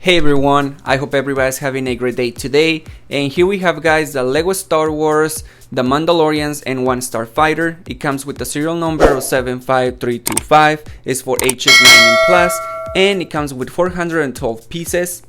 Hey everyone, I hope everybody's having a great day today. And here we have, guys, the Lego Star Wars, the Mandalorian's N-1 Starfighter. It comes with the serial number of 75325. It's for ages 9 and plus, and it comes with 412 pieces.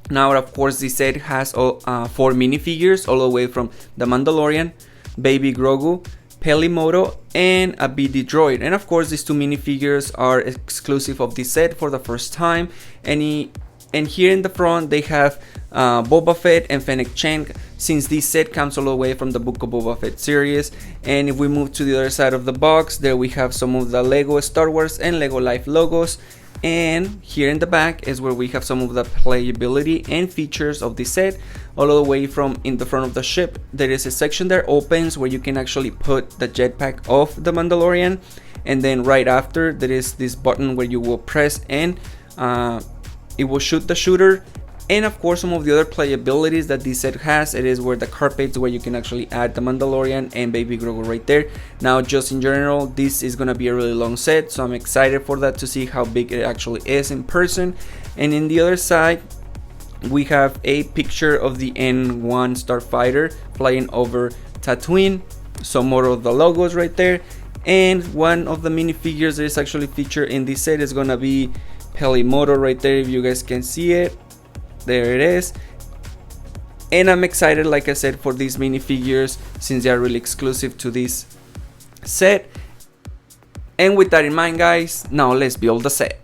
Now, of course, this set has 4 minifigures all the way from the Mandalorian, Baby Grogu, Pelimoto, and a BD droid. And of course, these 2 minifigures are exclusive of this set for the first time. And here in the front they have Boba Fett and Fennec Shand, since this set comes all the way from the Book of Boba Fett series. And if we move to the other side of the box, there we have some of the Lego Star Wars and Lego Life logos. And here in the back is where we have some of the playability and features of this set. All the way from in the front of the ship, there is a section that opens where you can actually put the jetpack of the Mandalorian. And then right after, there is this button where you will press and it will shoot the shooter. And of course, some of the other playabilities that this set has, it is where the carpets, where you can actually add the Mandalorian and Baby Grogu right there. Now, just in general, this is gonna be a really long set, so I'm excited for that, to see how big it actually is in person. And in the other side, we have a picture of the N-1 Starfighter flying over Tatooine. Some more of the logos right there. And one of the minifigures that is actually featured in this set is gonna be Pelimoto right there, if you guys can see it. There it is. And I'm excited, like I said, for these minifigures, since they are really exclusive to this set. And with that in mind, guys, now let's build the set.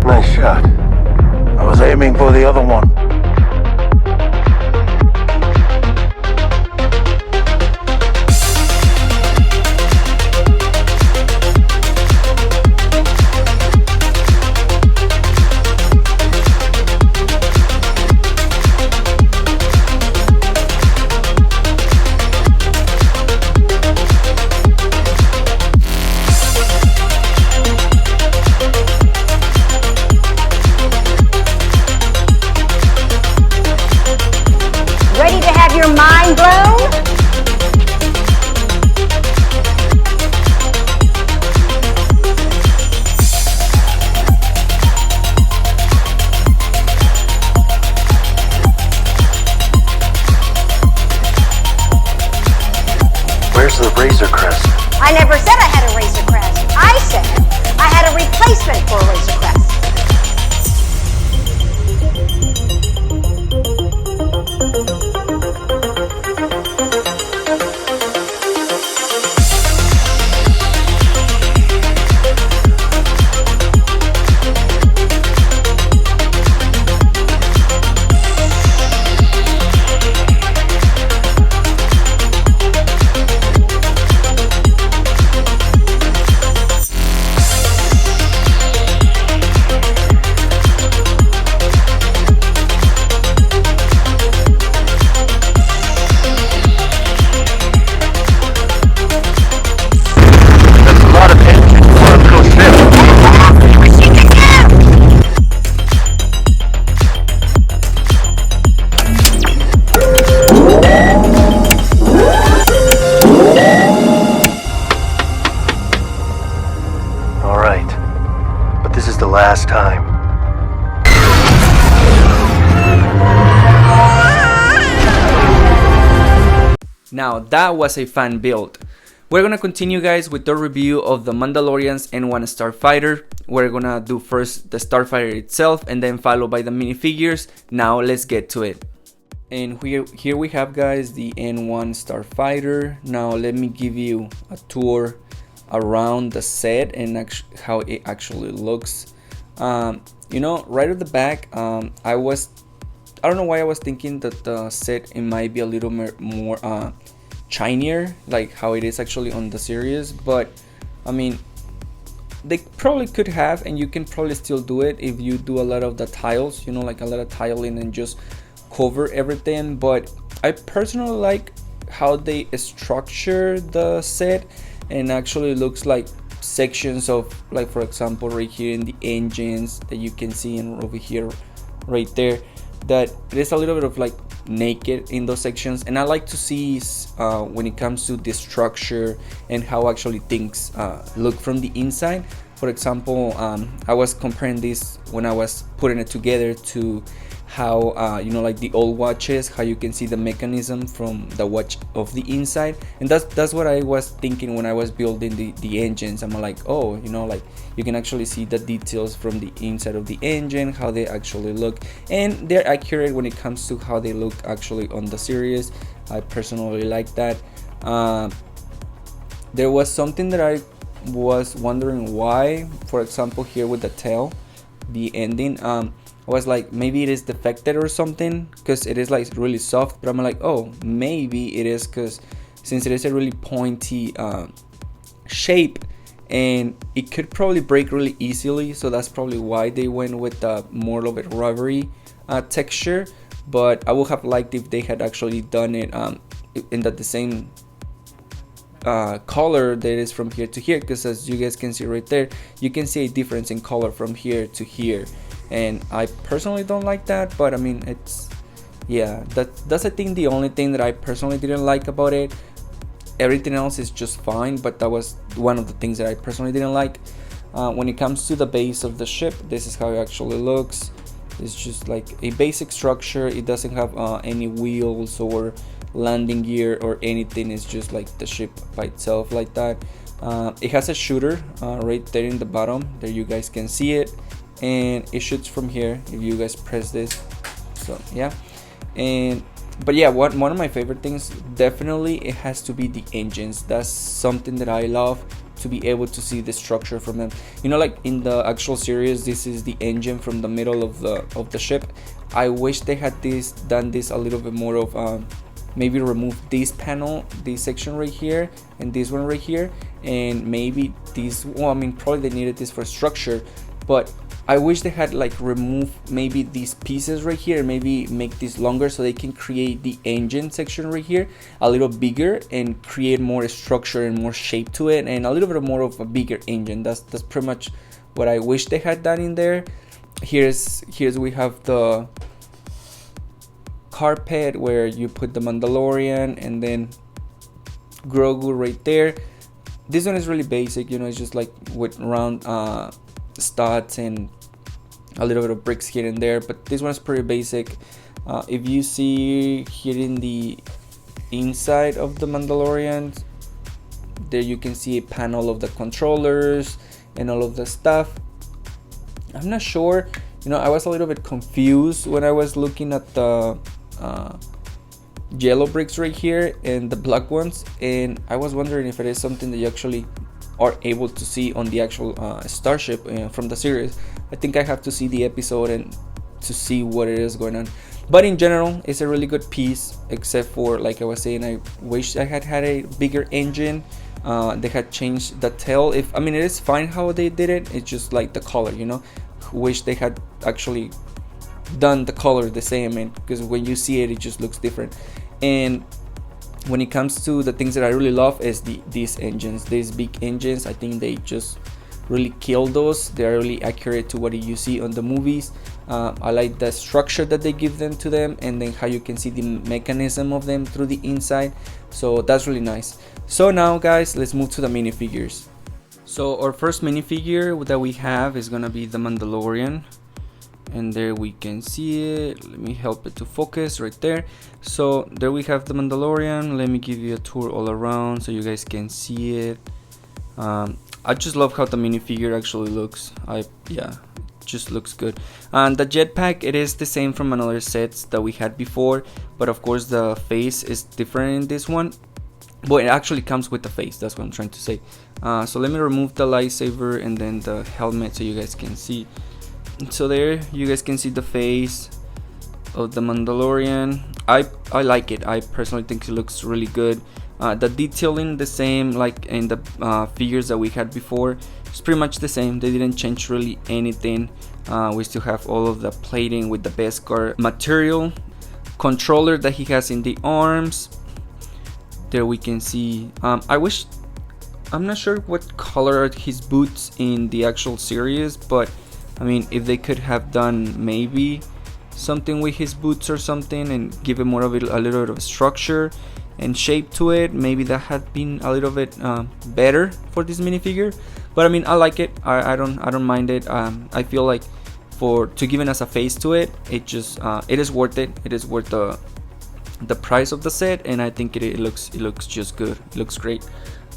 Nice shot. I was aiming for the other one. Ready to have your mind blown? Where's the Razor Crest? I never said I had a Razor Crest. I said I had a replacement for a Razor Crest. Last time. Now, that was a fun build. We're gonna continue, guys, with the review of the Mandalorian's N-1 Starfighter. We're gonna do first the Starfighter itself and then followed by the minifigures. Now let's get to it. And here we have, guys, the N-1 Starfighter. Now let me give you a tour around the set and how it actually looks. You know, right at the back, I don't know why I was thinking that the set, it might be a little more shinier, like how it is actually on the series. But I mean, they probably could have, and you can probably still do it if you do a lot of the tiles, you know, like a lot of tiling and just cover everything. But I personally like how they structure the set, and actually looks like sections of, like, for example, right here in the engines that you can see, and over here right there, that it is a little bit of like naked in those sections, and I like to see when it comes to the structure and how actually things look from the inside. For example, I was comparing this when I was putting it together to how you know, like the old watches, how you can see the mechanism from the watch of the inside, and that's what I was thinking when I was building the engines. I'm like, oh, you know, like you can actually see the details from the inside of the engine, how they actually look, and they're accurate when it comes to how they look actually on the series. I personally like that. There was something that I was wondering why, for example, here with the tail, the ending, I was like, maybe it is defected or something, because it is like really soft. But I'm like, oh, maybe it is because since it is a really pointy shape, and it could probably break really easily, so that's probably why they went with the more of a rubbery texture. But I would have liked if they had actually done it in the same color that is from here to here, because as you guys can see right there, you can see a difference in color from here to here, and I personally don't like that. But I mean, it's, yeah, that's I think the only thing that I personally didn't like about it. Everything else is just fine, but that was one of the things that I personally didn't like. When it comes to the base of the ship, this is how it actually looks. It's just like a basic structure. It doesn't have any wheels or landing gear or anything. It's just like the ship by itself like that. It has a shooter right there in the bottom. There you guys can see it, and it shoots from here if you guys press this. So yeah, but yeah, one of my favorite things, definitely it has to be the engines. That's something that I love, to be able to see the structure from them. You know, like in the actual series, this is the engine from the middle of the ship. I wish they had done this a little bit more of maybe remove this panel, this section right here, and this one right here, and maybe this, well, I mean, probably they needed this for structure, but I wish they had like remove maybe these pieces right here, maybe make this longer so they can create the engine section right here a little bigger and create more structure and more shape to it, and a little bit more of a bigger engine. That's pretty much what I wish they had done in there. Here's we have the carpet where you put the Mandalorian and then Grogu right there. This one is really basic, you know, it's just like with round studs and a little bit of bricks here and there, but this one is pretty basic. If you see here in the inside of the Mandalorian, there you can see a panel of the controllers and all of the stuff. I'm not sure, you know, I was a little bit confused when I was looking at the yellow bricks right here and the black ones, and I was wondering if it is something that you actually are able to see on the actual starship from the series. I think I have to see the episode and to see what it is going on, but in general it's a really good piece, except for, like I was saying, I wish I had a bigger engine. They had changed the tail. I mean, it is fine how they did it, it's just like the color, you know, wish they had actually done the color the same, and because when you see it, it just looks different. And when it comes to the things that I really love is these engines, these big engines. I think they just really kill those. They are really accurate to what you see on the movies. I like the structure that they give them to them, and then how you can see the mechanism of them through the inside. So that's really nice. So now guys, let's move to the minifigures. So our first minifigure that we have is gonna be the Mandalorian, and there we can see it. Let me help it to focus right there. So there we have the Mandalorian. Let me give you a tour all around so you guys can see it. I just love how the minifigure actually looks. Yeah, it just looks good. And the jetpack, it is the same from another sets that we had before, but of course the face is different in this one. But it actually comes with the face, that's what I'm trying to say. So let me remove the lightsaber and then the helmet so you guys can see. So there you guys can see the face of the Mandalorian. I like it. I personally think it looks really good. The detailing the same like in the figures that we had before. It's pretty much the same. They didn't change really anything. We still have all of the plating with the Beskar material. Controller that he has in the arms. There we can see. I'm not sure what color are his boots in the actual series, but I mean, if they could have done maybe something with his boots or something and give it more of a little bit of structure and shape to it. Maybe that had been a little bit better for this minifigure, but I mean, I like it. I don't mind it. I feel like to giving us a face to it, it is worth it. It is worth the price of the set, and I think it looks just good. It looks great.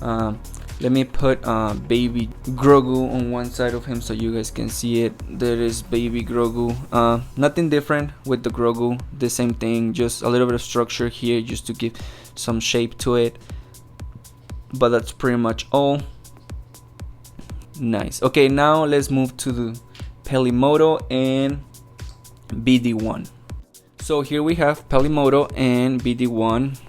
Let me put baby Grogu on one side of him so you guys can see it. There is baby Grogu. Nothing different with the Grogu, the same thing, just a little bit of structure here just to give some shape to it, but that's pretty much all. Nice. Okay, now let's move to the Pelimoto and BD1. So here we have Pelimoto and BD1.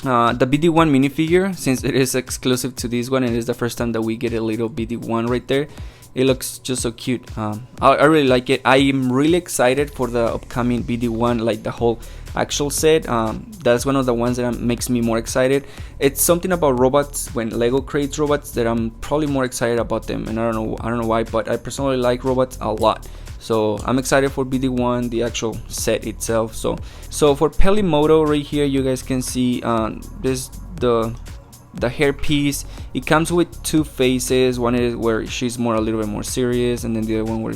The BD1 minifigure, since it is exclusive to this one and it is the first time that we get a little BD1 right there, it looks just so cute. I really like it. I am really excited for the upcoming BD1, like the whole actual set. That's one of the ones that makes me more excited. It's something about robots, when Lego creates robots, that I'm probably more excited about them, and I don't know why, but I personally like robots a lot. So I'm excited for BD1, the actual set itself. So for Pelimoto right here, you guys can see this the hair piece. It comes with two faces. One is where she's a little bit more serious, and then the other one where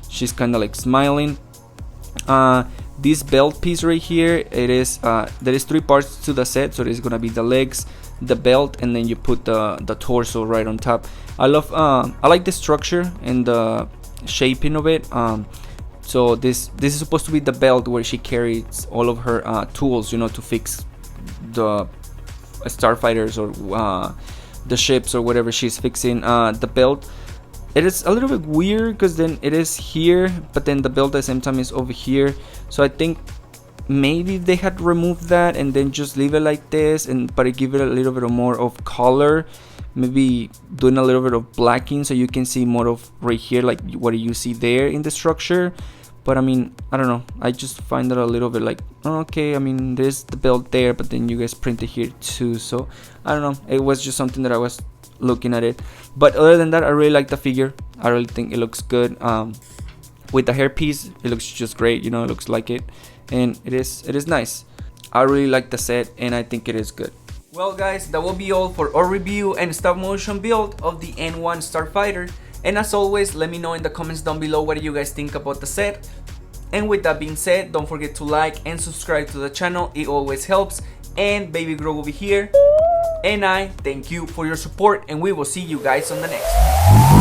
she's kind of like smiling. This belt piece right here, there is 3 parts to the set. So there's gonna be the legs, the belt, and then you put the torso right on top. I like the structure and the shaping of it. So this is supposed to be the belt where she carries all of her tools, to fix the starfighters or the ships or whatever she's fixing. The belt, it is a little bit weird because then it is here, but then the belt at the same time is over here. So I think maybe they had removed that and then just leave it like this, but give it a little bit more of color. Maybe doing a little bit of blacking so you can see more of right here, like what you see there in the structure. But I mean, I don't know, I just find it a little bit like, okay, I mean, there's the belt there, but then you guys print it here too. So I don't know, it was just something that I was looking at it. But other than that, I really like the figure. I really think it looks good. With the hairpiece, it looks just great, it looks like it, and it is nice. I really like the set, and I think it is good. Well guys, that will be all for our review and stop motion build of the N-1 Starfighter. And as always, let me know in the comments down below what you guys think about the set. And with that being said, don't forget to like and subscribe to the channel, it always helps. And baby Grogu will be here. And I thank you for your support, and we will see you guys on the next one.